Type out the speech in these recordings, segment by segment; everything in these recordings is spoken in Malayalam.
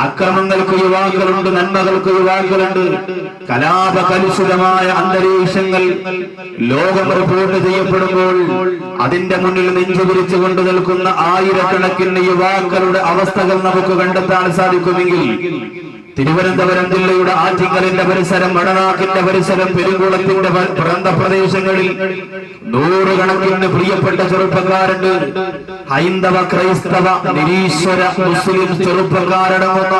അക്രമങ്ങൾക്ക് യുവാക്കളുണ്ട്, നന്മകൾക്ക് യുവാക്കളുണ്ട്. കലാപകലുഷിതമായ അന്തരീക്ഷങ്ങൾ ലോകം റിപ്പോർട്ട് ചെയ്യപ്പെടുമ്പോൾ അതിന്റെ മുന്നിൽ നെഞ്ചുപിരിച്ചു കൊണ്ട് നിൽക്കുന്ന ആയിരക്കണക്കിന് യുവാക്കളുടെ അവസ്ഥകൾ നമുക്ക് കണ്ടെത്താൻ സാധിക്കുമെങ്കിൽ തിരുവനന്തപുരം ജില്ലയുടെ ആറ്റിങ്ങലിന്റെ പരിസരം, വടനാക്കിന്റെ പരിസരം, പെരുങ്കുളത്തിന്റെ പ്രാന്തപ്രദേശങ്ങളിൽ നൂറുകണക്കിന് പ്രിയപ്പെട്ട ചെറുപ്പക്കാരുണ്ട്. ഹൈന്ദവ, ക്രൈസ്തവ, നിരീശ്വര, മുസ്ലിം ചെറുപ്പക്കാരടങ്ങുന്ന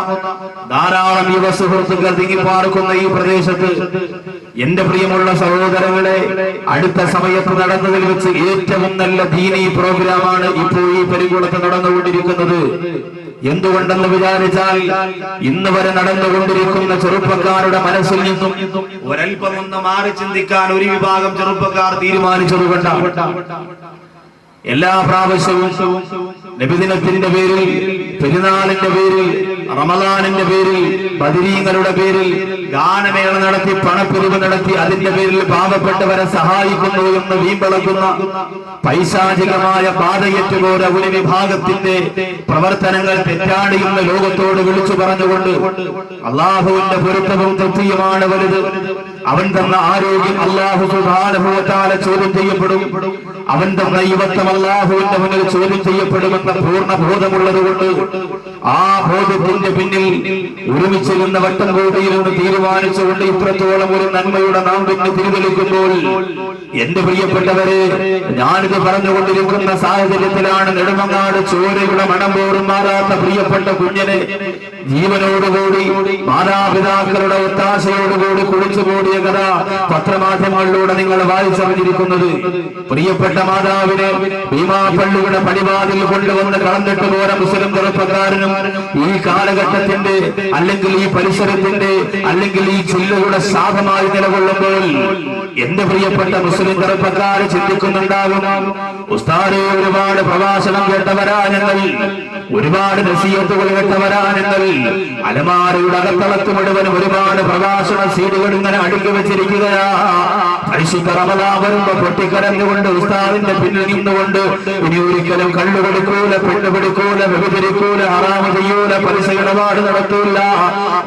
ധാരാളം യുവ സുഹൃത്തുക്കൾ തിങ്ങിപ്പാർക്കുന്ന ഈ പ്രദേശത്ത് എന്റെ പ്രിയമുള്ള സഹോദരങ്ങളെ, അടുത്ത സമയത്ത് നടന്നതിൽ വെച്ച് ഏറ്റവും നല്ല ദീനീ പ്രോഗ്രാമാണ് ഇപ്പോൾ ഈ പെരുങ്കുളത്ത് നടന്നുകൊണ്ടിരിക്കുന്നത്. എന്തുകൊണ്ടെന്ന് വിചാരിച്ചാൽ ഇന്ന് വരെ നടന്നുകൊണ്ടിരിക്കുന്ന ചെറുപ്പക്കാരുടെ മനസ്സിൽ നിന്നും ഒരൽപ്പം ഒന്ന് മാറി ചിന്തിക്കാൻ ഒരു വിഭാഗം ചെറുപ്പക്കാർ തീരുമാനിച്ചതുകൊണ്ടാണ്. എല്ലാ പ്രാവശ്യവും നബിദിനത്തിന്റെ പേരിൽ, പെരുന്നാളിന്റെ പേരിൽ, റമദാനിന്റെ പേരിൽ, ബദരീങ്ങളുടെ പേരിൽ ഗാനമേള നടത്തി, പണപ്പിരിവ് നടത്തി, അതിന്റെ പേരിൽ പാവപ്പെട്ടവരെ സഹായിക്കുന്നു എന്ന് വീമ്പിളക്കുന്ന പൈശാചികമായ പാതയേറ്റുപോര ഒരു വിഭാഗത്തിന്റെ പ്രവർത്തനങ്ങൾ തെറ്റാണ് എന്ന് ലോകത്തോട് വിളിച്ചു പറഞ്ഞുകൊണ്ട് അള്ളാഹുവിന്റെ പൊരുത്തവും തൃപ്തിയുമാണ് വലുത്. അവൻ തന്ന ആരോഗ്യം അല്ലാഹു സുബ്ഹാനഹു വ തആല ചോദ്യം ചെയ്യപ്പെടും. അവൻ തന്ന യുവത്വം അല്ലാഹുവിന്റെ മുന്നിൽ ചോദ്യം ചെയ്യപ്പെടുമെന്ന പൂർണ്ണ ബോധമുള്ളതുകൊണ്ട് ആ ബോധത്തിന്റെ പിന്നിൽ ഒരുമിച്ചിരുന്ന വട്ടം കൂടിയിരുന്ന് തീരുമാനിച്ചുകൊണ്ട് ഇത്രത്തോളം ഒരു നന്മയുടെ നാമ്പിന് തിരിതെളിക്കുമ്പോൾ എന്റെ പ്രിയപ്പെട്ടവരെ, ഞാനിത് പറഞ്ഞുകൊണ്ടിരിക്കുന്ന സാഹചര്യത്തിലാണ് നെടുമങ്ങാട് ചോരയുടെ മണം പോറും മാറാത്ത പ്രിയപ്പെട്ട കുഞ്ഞിനെ ജീവനോടുകൂടി മാതാപിതാക്കളുടെ ഒത്താശയോടുകൂടി കുളിച്ചുകൂടിയ കഥ പത്രമാധ്യമങ്ങളിലൂടെ നിങ്ങൾ വായിച്ചറിഞ്ഞിരിക്കുന്നത്. പ്രിയപ്പെട്ട മാതാവിനെ ഭീമാപള്ളിയുടെ പടിവാതിൽ കൊണ്ടുവന്ന് കളന്നിട്ട് പോര മുസ്ലിം ചെറുപ്പക്കാരനും ഈ കാലഘട്ടത്തിന്റെ അല്ലെങ്കിൽ ഈ പരിസരത്തിന്റെ അല്ലെങ്കിൽ ഈ ജില്ലയുടെ ശാപമായി നിലകൊള്ളുമ്പോൾ എന്റെ പ്രിയപ്പെട്ട മുസ്ലിം ചെറുപ്പക്കാരെ ചിന്തിക്കുന്നുണ്ടാകും, ഉസ്താദേ ഒരുപാട് പ്രഭാഷണം കേട്ടവരാ ഞങ്ങൾ, ഒരുപാട് നസീഹത്തുകൾ കേട്ടവരാ ഞങ്ങൾ, അലമാരയുടെ അകത്തളത്ത് മുഴുവനും ഒരുപാട് പ്രഭാഷണ സീഡുകൾ ഇങ്ങനെ അടുക്കി വെച്ചിരിക്കുകയാ. പരിശുദ്ധ റമദാൻ വരുമ്പോ പൊട്ടിക്കരഞ്ഞുകൊണ്ട് ഉസ്താദിന്റെ പിന്നിൽ നിന്നുകൊണ്ട് ഇനി ഒരിക്കലും കള്ളു കൊടുക്കൂല, പെണ്ണു പിടിക്കൂല, വ്യഭിചരിക്കൂല, ഹറാമ് ചെയ്യൂല, പലിശ ഇടപാട് നടത്തൂല,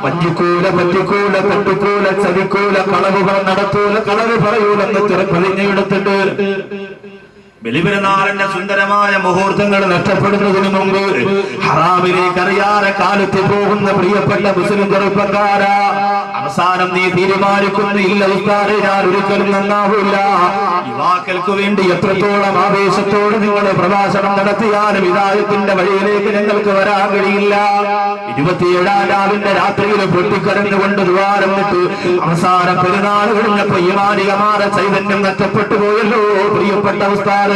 വഞ്ചിക്കൂല, പറ്റിക്കൂല, തട്ടിക്കൂല, ചതിക്കൂല, കളവ് നടത്തൂല, കളവ് പറയൂലെന്ന് പ്രതിജ്ഞയെടുത്തിട്ട് ബലിപെരുന്നാളിന്റെ സുന്ദരമായ മുഹൂർത്തങ്ങൾ നഷ്ടപ്പെടുന്നതിന് മുമ്പ് ഹറാമിലേക്ക് അറിയാതെ കാലത്ത് പോകുന്ന പ്രിയപ്പെട്ട മുസ്ലിം ചെറുപ്പക്കാരാ, അവസാനം നീ തീരുമാനിക്കുന്നു, ഇല്ല ഉസ്താദേ ഞാൻ ഒരിക്കലും നന്നാവില്ല. യുവാക്കൾക്ക് വേണ്ടി എത്രത്തോളം ആവേശത്തോടെ നിങ്ങൾ പ്രഭാഷണം നടത്തിയാലും ഹിദായത്തിന്റെ വഴിയിലേക്ക് ഞങ്ങൾക്ക് വരാൻ കഴിയില്ല. 27-ാം രാവിന്റെ രാത്രിയിൽ പൊട്ടിക്കരഞ്ഞുകൊണ്ട് ദ്വാരം വിട്ട് അവസാനം പെരുന്നാൾ കഴിഞ്ഞപ്പോ ഈമാനികമായ ചൈതന്യം നഷ്ടപ്പെട്ടു പോയല്ലോ പ്രിയപ്പെട്ട ഉസ്താദേ.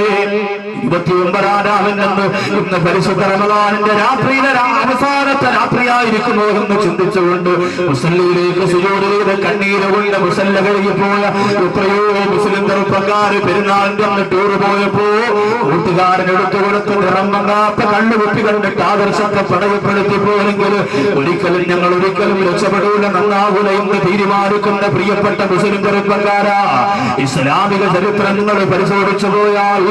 29-ാം രാവിലെന്ന് ഇന്ന് പരിശുദ്ധ റമദാനിന്റെ രാത്രിയിലെ അവസാനത്തെ രാത്രിയായിരിക്കുമോ എന്ന് ചിന്തിച്ചുകൊണ്ട് മുസല്ലയിലേക്ക് സുജൂദ് ചെയ്ത് കണ്ണീരുകൊണ്ട് മുസല്ല കഴുകിപ്പോയ എത്രയോ മുസ്ലിം ചെറുപ്പക്കാര് പെരുന്നാളിന്റെ അന്ന് ടൂർ പോയപ്പോ കൂട്ടുകാരൻ എടുത്തു കൊടുത്ത് നിറം മങ്ങാത്ത കണ്ണുകുപ്പി കണ്ടിട്ട് ആദർശത്തെ പടയപ്പെടുത്തി പോയെങ്കിൽ ഒരിക്കലും ഞങ്ങൾ ഒരിക്കലും രക്ഷപ്പെടൂല, നന്നാവൂല എന്ന് തീരുമാനിക്കുന്ന പ്രിയപ്പെട്ട മുസ്ലിം ചെറുപ്പക്കാരാ, ഇസ്ലാമിക ചരിത്രം നിങ്ങൾ പരിശോധിച്ചു പോയാൽ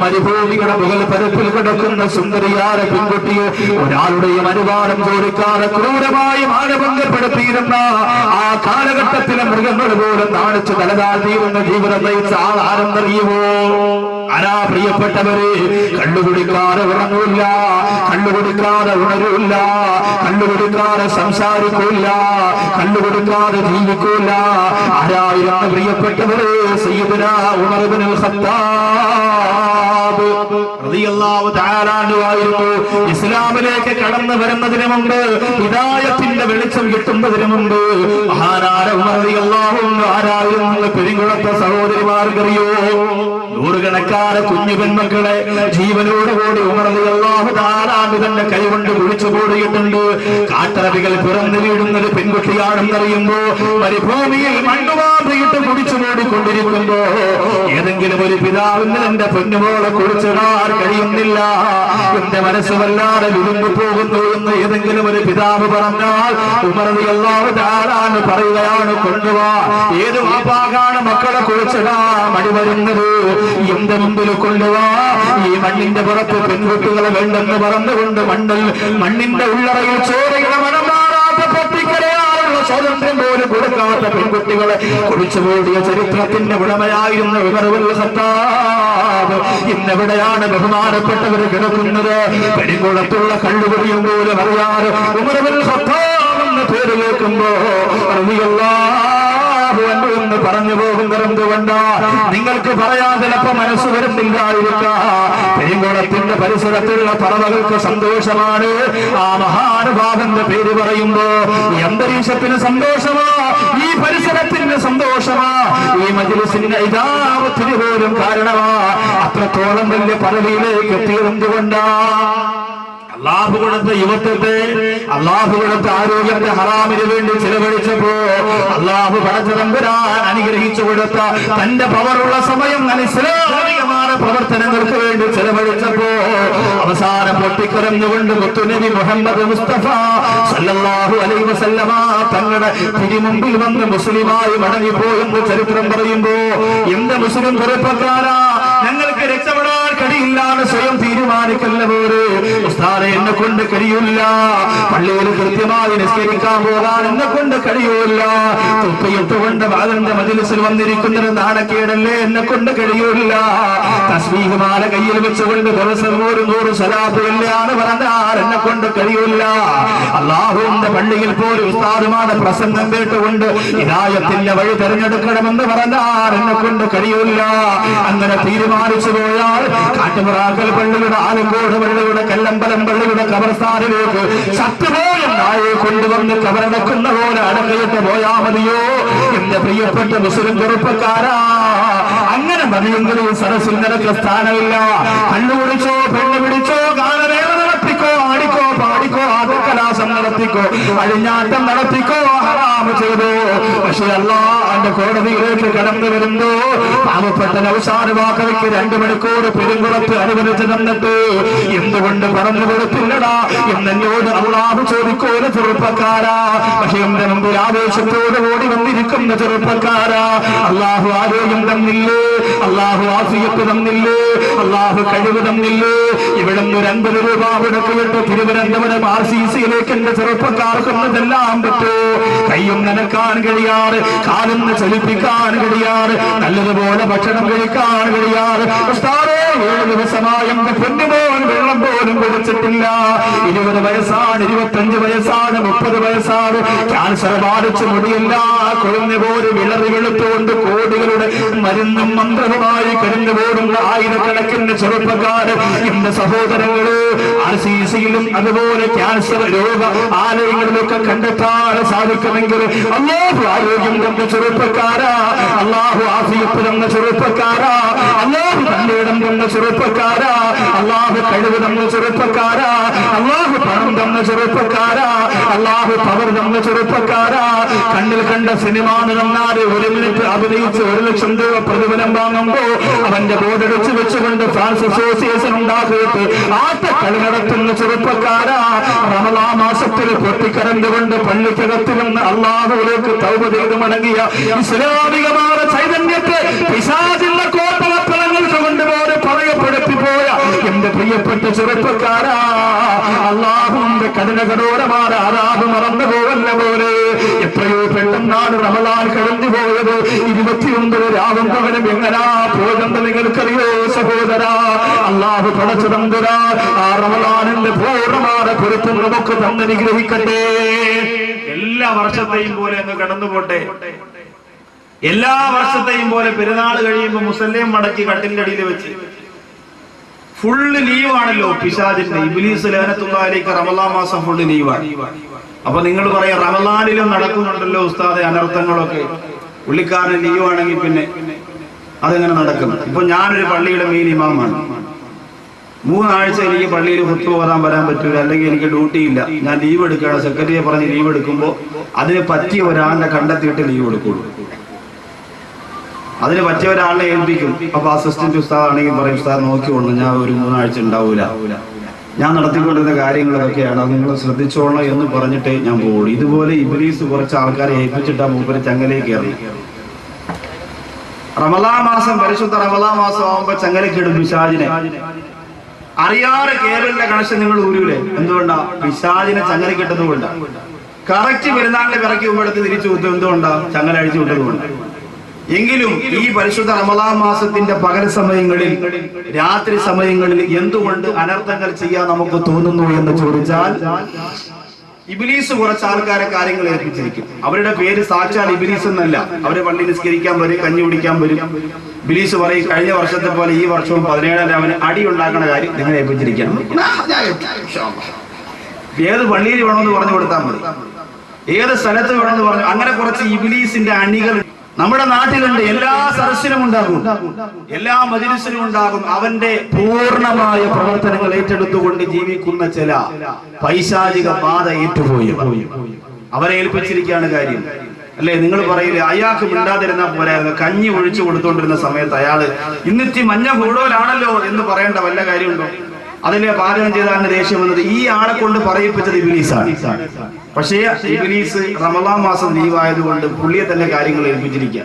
മരുഭൂമിയുടെ മുകൾ പരപ്പിൽ കിടക്കുന്ന സുന്ദരിയായ പെൺകുട്ടിയെ ഒരാളുടെയും അനുവാദം ചോദിക്കാതെ ക്രൂരമായി മാനഭംഗപ്പെടുത്തിയിരുന്ന ആ കാലഘട്ടത്തിലെ മൃഗങ്ങൾ പോലും നാണിച്ച് തലതാഴ്ത്തിയിരുന്ന ജീവിതം നയിച്ച ആൾ ആരെന്നറിയുമോ? ആരാ പ്രിയപ്പെട്ടവരെ? കള്ളുകുടിക്കാതെ ഉറങ്ങൂല്ല, കള്ളുകുടിക്കാതെ ഉണരൂല്ല, കള്ളുകുടിക്കാതെ സംസാരിക്കൂല, കള്ളുകുടിക്കാതെ ജീവിക്കൂല. ആരായിരുന്നു പ്രിയപ്പെട്ടവരെ? സയ്യിദുനാ ഉമർ ഇബ്നുൽ ഖത്താബ് റളിയല്ലാഹു തആല അൻഹു ആയിരുന്നു. ഇസ്ലാമിലേക്ക് കടന്നു വരുന്നതിന് മുമ്പ്, ഹിദായത്തിന്റെ വെളിച്ചം കിട്ടുന്നതിന് മുമ്പ് മഹാനായ ഉമർ റളിയല്ലാഹു അൻഹു ആരായിരുന്നു? പെരുങ്കുളത്തെ സഹോദരിമാർക്കറിയോ? നൂറുകണക്കാരെ കുഞ്ഞു പെൺമക്കളെ ജീവനോടുകൂടി ഉമർ റളിയല്ലാഹു തആല അൻഹു തന്റെ കൈകൊണ്ട് കുഴിച്ചു കൂടിയിട്ടുണ്ട്. കാട്ടറബികൾ പിറന്നു വീഴുന്നത് പെൺകുട്ടിയാണെന്നറിയുമ്പോ മരുഭൂമിയിൽ മണ്ണുവാതിയിട്ട് കുടിച്ചു മൂടിക്കൊണ്ടിരിക്കുമ്പോ ഏതെങ്കിലും ഒരു പിതാവിന് എന്റെ പൊന്നുമോളെ കുറിച്ചിടാൻ കഴിയുന്നില്ല, എന്റെ മനസ്സ് വല്ലാതെ വിരുമ്പു പോകുന്നു എന്ന് ഏതെങ്കിലും ഒരു പിതാവ് പറഞ്ഞാൽ ഉമർ റളിയല്ലാഹു തആല അൻഹു പറയുകയാണ്, കൊണ്ടുവാ. ഏത് വാപ്പാകാണ് മക്കളെ കുറിച്ചിടാൻ മടി വരുന്നത്? എന്റെ മുമ്പിൽ കൊണ്ടുവാ. ഈ മണ്ണിന്റെ പുറത്ത് പെൺകുട്ടികളെ വേണ്ടെന്ന് പറഞ്ഞുകൊണ്ട് മണ്ണിന്റെ ഉള്ളറയിൽ ചോരയുടെ മണം കുടിച്ചുകൂടിയ ചരിത്രത്തിന്റെ ഉടമയായിരുന്ന ഉമർ ഇബ്നുൽ ഖത്താബ് ഇന്നെവിടെയാണ് ബഹുമാനപ്പെട്ടവർ കിടക്കുന്നത്? പെരുങ്കുളത്തുള്ള കള്ളുകുടിയും പോലും അറിയാതെ ഉമർ ഇബ്നുൽ ഖത്താബ് എന്ന പേര് കേൾക്കുമ്പോ എന്ന് പറഞ്ഞു പോകുന്നതെന്തുകൊണ്ടാ? നിങ്ങൾക്ക് പറയാൻ ചിലപ്പോ മനസ്സ് വരുന്നില്ലായിരിക്കാം. പെരുങ്കുളത്തിന്റെ പരിസരത്തുള്ള പറവകൾക്ക് സന്തോഷമാണ്. ആ മഹാനുഭാവന്റെ പേര് പറയുമ്പോ ഈ അന്തരീക്ഷത്തിന് സന്തോഷമാ, ഈ പരിസരത്തിന് സന്തോഷമാ, ഈ മജ്‌ലിസിന്റെ ഇജാബത്തിന് പോലും കാരണമാ. അത്രത്തോളം വലിയ പദവിയിലേക്ക് എത്തിയതെന്തുകൊണ്ടാ? അല്ലാഹു കൊടുത്ത യുവത്വത്തെ, അല്ലാഹു കൊടുത്ത ആരോഗ്യത്തെ ഹറാമിന് വേണ്ടി ചിലവഴിച്ചപ്പോ അല്ലാഹു പടച്ച തമ്പുരാൻ അനുഗ്രഹിച്ചു കൊടുത്ത തന്റെ പവറുള്ള സമയം അനിസ്ലാമികമായ പ്രവർത്തനങ്ങൾക്ക് വേണ്ടി ചിലവഴിച്ചപ്പോ അവസാനം പൊട്ടിക്കരഞ്ഞുകൊണ്ട് മുത്തുനബി മുഹമ്മദ് മുസ്തഫ സല്ലല്ലാഹു അലൈഹി വസല്ലമ തങ്ങളുടെ തിരുമുമ്പിൽ വന്ന് മുസ്ലിമായി മടങ്ങിപ്പോയെന്ന് ചരിത്രം പറയുമ്പോ എന്റെ മുസ്ലിം ചെറുപ്പക്കാരാ, ഞങ്ങൾക്ക് രക്ഷപ്പെടാൻ കഴിയില്ലാതെ സ്വയം തീരുമാനിക്കല്ല പോരെ. ഉസ്താദെ എന്നെ കൊണ്ട് കഴിയില്ല, പള്ളിയിൽ കൃത്യമായി നിസ്കരിക്കാൻ പോകാൻ എന്നെ കൊണ്ട് കഴിയൂല, തുപ്പയിട്ടുകൊണ്ട് ബാലന്റെ മജ്‌ലിസിൽ വന്നിരിക്കുന്നത് നാണക്കേടല്ലേ, എന്നെ കൊണ്ട് കഴിയൂല, തസ്ബീഹ് മാല കയ്യിൽ വെച്ചുകൊണ്ട് ദിവസം 100 സ്വലാത്ത് ചൊല്ലിയാണ് പറഞ്ഞാൽ എന്നെ കൊണ്ട് കഴിയൂല. അല്ലാഹുവിന്റെ പള്ളിയിൽ പോലും ഉസ്താദുമാരുടെ പ്രസംഗം കേട്ടുകൊണ്ട് ഹിദായത്തിന്റെ വഴി തെരഞ്ഞെടുക്കണമെന്ന് പറഞ്ഞാൽ എന്നെ കൊണ്ട് കഴിയൂല. അങ്ങനെ തീരുമാനിച്ചു പോയാൽ കാട്ടുപുറാക്കൽ പള്ളിയുടെ, ആലങ്കോട് പള്ളിയുടെ, കല്ലമ്പലം പള്ളിയുടെ കബർസ്ഥാനിലേക്ക് ശക്തിപോലും നായെ കൊണ്ടുവന്ന് കബറടക്കുന്ന പോലെ അടക്കയിട്ട് പോയാ മതിയോ? എന്റെ പ്രിയപ്പെട്ട മുസ്ലിം ചെറുപ്പക്കാരാ, അങ്ങനെ മതിയെങ്കിലും സരസിൽ നിനക്ക് സ്ഥാനമില്ല. കണ്ണുപിടിച്ചോ, പെണ്ണ് പിടിച്ചോ, ഗാനമേള നടത്തിക്കോ, ആടിക്കോ, പാടിക്കോ, ആദക്കലാസം നടത്തിക്കോ, അഴിഞ്ഞാട്ടം നടത്തിക്കോ, ഹറാമ് ചെയ്തോ. പക്ഷെ അല്ലാഹുവിന്റെ കോടതിയിലേക്ക് കടന്നു വരുമ്പോ പാവപ്പെട്ട നൗഷാദ് വാക്കവിക്ക് 2 മണിക്കൂർ പെരുങ്കുളത്ത് അനുവദിച്ചു തന്നിട്ട് എന്തുകൊണ്ട് പറഞ്ഞു കൊടുത്തില്ലടാ എന്നോട് അല്ലാഹു ചോദിക്കൂല ചെറുപ്പക്കാരാ. പക്ഷെ എന്റെ മുമ്പിൽ ആവേശത്തോട് ഓടി വന്നിരിക്കുന്ന ചെറുപ്പക്കാരാ, അല്ലാഹു ആരോഗ്യം തന്നില്ലേ, അല്ലാഹു ആഫിയത്ത് തന്നില്ലേ, അല്ലാഹു കഴിവ് തന്നില്ലേ? ഇവിടുന്ന് 50 രൂപ മുടക്കിയിട്ട് തിരുവനന്തപുരം RCCയിലേക്ക് എന്റെ ചെറുപ്പക്കാർക്കൊന്ന് ചെല്ലാൻ പറ്റോ? കയ്യും നനക്കാൻ കഴിയാറ്, കാലൊന്ന് ചലിപ്പിക്കാൻ കഴിയാറ്, നല്ലതുപോലെ ഭക്ഷണം കഴിക്കാൻ കഴിയാറ്. 7 ദിവസമായി എന്റെ പൊന്നുമോൻ വെള്ളം പോലും കുടിച്ചിട്ടില്ല. 20 വയസ്സാണ്, 25 വയസ്സാണ്, 30 വയസ്സാണ്. ക്യാൻസർ ബാധിച്ച് മുടിയില്ല കൊഴുന്നു പോലും വിളറി വെളുത്തുകൊണ്ട് കോടികളുടെ മരുന്നും മന്ത്രവുമായി കഴിഞ്ഞു പോലുള്ള ആയിരക്കണക്കിന് ചെറുപ്പക്കാര് എന്റെ സഹോദരങ്ങള് RCCയിലും അതുപോലെ ക്യാൻസർ രോഗ ആലയങ്ങളിലൊക്കെ കണ്ടെത്താൻ സാധിക്കുമെങ്കിൽ അല്ലാഹു ആരോഗ്യം തന്ന ചെറുപ്പക്കാരാ, അല്ലാഹു ആഫിയത്ത് തന്ന ചെറുപ്പക്കാരാ, അല്ലാഹു തന്നിടം തന്ന ചെറുപ്പക്കാരാ, അല്ലാഹു കഴിവ് തന്ന ചെറുപ്പക്കാരാ, അല്ലാഹു പണം തന്ന ചെറുപ്പക്കാരാ, അല്ലാഹു പവർ തന്ന ചെറുപ്പക്കാരാ. കണ്ണിൽ കണ്ട സിനിമ നടന്നാൽ 1 മിനിറ്റ് അഭിനയിച്ച് 1 ലക്ഷം രൂപ പ്രതിഫലം വാങ്ങുമ്പോ അവന്റെ ബോർഡടിച്ച് വെച്ചുകൊണ്ട് ഫാൻസ് അസോസിയേഷൻ ഉണ്ടാക്കിയിട്ട് ആട്ടക്കളി നടത്തുന്ന ചെറുപ്പക്കാരാ, റമളാൻ മാസത്തിൽ പൊട്ടിക്കരണ്ടുകൊണ്ട് പള്ളിക്കകത്ത് നിന്ന് അല്ലാഹുവിലേക്ക് തൗബ ചെയ്ത് മടങ്ങിയ ഇസ്ലാമികമായ ചൈതന്യത്തെ പിശാചിന്റെ കോട്ടവത്തലങ്ങൾക്ക് കൊണ്ടുപോലെ പറയപ്പെടുത്തി പോയ എന്റെ പ്രിയപ്പെട്ട ചെറുപ്പക്കാരാ, അല്ലാഹുവിന്റെ കഠിനകഠോരമായ ആരാധന മറന്നു പോവല്ല പോലെ. എത്രയോ പെട്ടെന്നാണ് റമളാൻ കഴിഞ്ഞു പോയത്. 29 രാവും പകലും എങ്ങനാ പോകെന്ന് നിങ്ങൾക്കറിയോ സഹോദരാ? അല്ലാഹു പടച്ചു തമ്പുരാ ആ റമളാനിന്റെ പൂർണ്ണമായ പൊരുത്തം നമുക്ക് തന്നനുഗ്രഹിക്കട്ടെ. എല്ലാ വർഷത്തെയും പോലെ അങ്ങ് കടന്നുപോട്ടെ. എല്ലാ വർഷത്തെയും പോലെ പെരുന്നാൾ കഴിയുമ്പോ മുസല്ലേം മടക്കി കട്ടിലിന്റെ അടിയിൽ വെച്ച് ഫുള്ള് ലീവാണല്ലോ പിശാചിന്റെ. ഇബ്ലീസ് ലഅനത്തുല്ലാഹിലേക്ക് റമളാൻ മാസം ഫുള്ള് ലീവാണ്. അപ്പൊ നിങ്ങൾ പറയാം റമളാനിലും നടക്കുന്നുണ്ടല്ലോ ഉസ്താദെ അനർത്ഥങ്ങളൊക്കെ. പുള്ളിക്കാരൻ ലീവാണെങ്കിൽ പിന്നെ അതെങ്ങനെ നടക്കും? ഇപ്പൊ ഞാനൊരു പള്ളിയുടെ മെയിൻ ഇമാമാണ്. 3 ആഴ്ച എനിക്ക് പള്ളിയിൽ ഖുത്ബ ഓതാൻ വരാൻ പറ്റൂല, അല്ലെങ്കിൽ എനിക്ക് ഡ്യൂട്ടി ഇല്ല, ഞാൻ ലീവ് എടുക്കുകയാണ്. സെക്രട്ടറിയെ പറഞ്ഞ് ലീവ് എടുക്കുമ്പോൾ അതിന് പറ്റിയ ഒരാളിനെ കണ്ടെത്തിയിട്ട് ലീവ് എടുക്കുള്ളൂ. അതിന് പറ്റിയ ഒരാളിനെ ഏൽപ്പിക്കും. അപ്പൊ അസിസ്റ്റന്റ് ഉസ്താദ് ആണെങ്കിൽ പറയും ഉസ്താദ് നോക്കിക്കൊള്ളു, ഞാൻ ഒരു 3 ആഴ്ച ഉണ്ടാവൂല, ഞാൻ നടത്തിക്കൊണ്ടിരുന്ന കാര്യങ്ങളൊക്കെയാണ്, അത് നിങ്ങൾ ശ്രദ്ധിച്ചോളണം എന്ന് പറഞ്ഞിട്ടേ ഞാൻ പോകുള്ളൂ. ഇതുപോലെ ഇബ്ലീസ് കുറച്ച് ആൾക്കാരെ ഏൽപ്പിച്ചിട്ടാ മൂപ്പര് ചങ്ങലേക്ക് കയറി. റമളാൻ മാസം, പരിശുദ്ധ റമളാൻ മാസം ആവുമ്പോ ചങ്ങലക്കിടും പിശാചിനെ. അറിയാതെ കേബിളിന്റെ കണക്ഷൻ നിങ്ങൾ ഊരൂലേ? എന്തുകൊണ്ടാ? പിശാചിനെ ചങ്ങലക്കിട്ടത് കൊണ്ടാ. കറക്റ്റ് പെരുന്നാളിന്റെ പിറക്കി മുമ്പെടുത്ത് തിരിച്ചു വിട്ടു. എന്തുകൊണ്ടാണ്? ചങ്ങല അഴിച്ചു വിട്ടതുകൊണ്ട്. എങ്കിലും ഈ പരിശുദ്ധ റമളാൻ മാസത്തിന്റെ പകൽ സമയങ്ങളിൽ, രാത്രി സമയങ്ങളിൽ എന്തുകൊണ്ട് അനർത്ഥങ്ങൾ ചെയ്യാൻ നമുക്ക് തോന്നുന്നു എന്ന് ചോദിച്ചാൽ, ഇബ്ലീസ് കുറച്ച് ആൾക്കാരെ കാര്യങ്ങൾ ഏൽപ്പിച്ചിരിക്കും. അവരുടെ പേര് സാക്ഷാൽ ഇബ്ലീസ് എന്നല്ല. അവര് പള്ളി നിസ്കരിക്കാൻ വരും, കഞ്ഞി കുടിക്കാൻ വരും. ഇബ്ലീസ് പറയും, കഴിഞ്ഞ വർഷത്തെ പോലെ ഈ വർഷവും 17 രാവിലെ അടി ഉണ്ടാക്കുന്ന കാര്യം നിങ്ങൾ ഏൽപ്പിച്ചിരിക്കണം. ഏത് പള്ളിയിൽ വേണമെന്ന് പറഞ്ഞു കൊടുത്താൽ മതി, ഏത് സ്ഥലത്ത് വേണമെന്ന് പറഞ്ഞു. അങ്ങനെ കുറച്ച് ഇബ്ലീസിന്റെ അണികൾ നമ്മുടെ നാട്ടിലുണ്ട്. എല്ലാ സദസ്സിലും ഉണ്ടാകും, എല്ലാ മജ്‌ലിസിലും ഉണ്ടാകും. അവന്റെ പൂർണ്ണമായ പ്രവർത്തനങ്ങൾ ഏറ്റെടുത്തുകൊണ്ട് ജീവിക്കുന്ന ചില പൈശാചിക ബാധ ഏറ്റുപോയി അവരെ ഏൽപ്പിച്ചിരിക്കുകയാണ് കാര്യം. അല്ലേ? നിങ്ങൾ പറയില്ലേ, അയാൾക്ക് മിണ്ടാതിരുന്നാൽ പോരായിരുന്നു, കഞ്ഞി ഒഴിച്ചു കൊടുത്തോണ്ടിരുന്ന സമയത്ത് അയാള് ഇന്നിത്തി മഞ്ഞ കൂടുതലാണല്ലോ എന്ന് പറയേണ്ട വല്ല കാര്യമുണ്ടോ? അതിലെ പാചകം ചെയ്താണ് ദേഷ്യം വന്നത്. ഈ ആളെ കൊണ്ട് പറയിപ്പിച്ചത് ഇബ്ലീസാണ്. പക്ഷേ ഇബ്ലീസ് റമളാൻ മാസം ലീവായതുകൊണ്ട് പുള്ളിയെ തന്നെ കാര്യങ്ങൾ ഏൽപ്പിച്ചിരിക്കുക.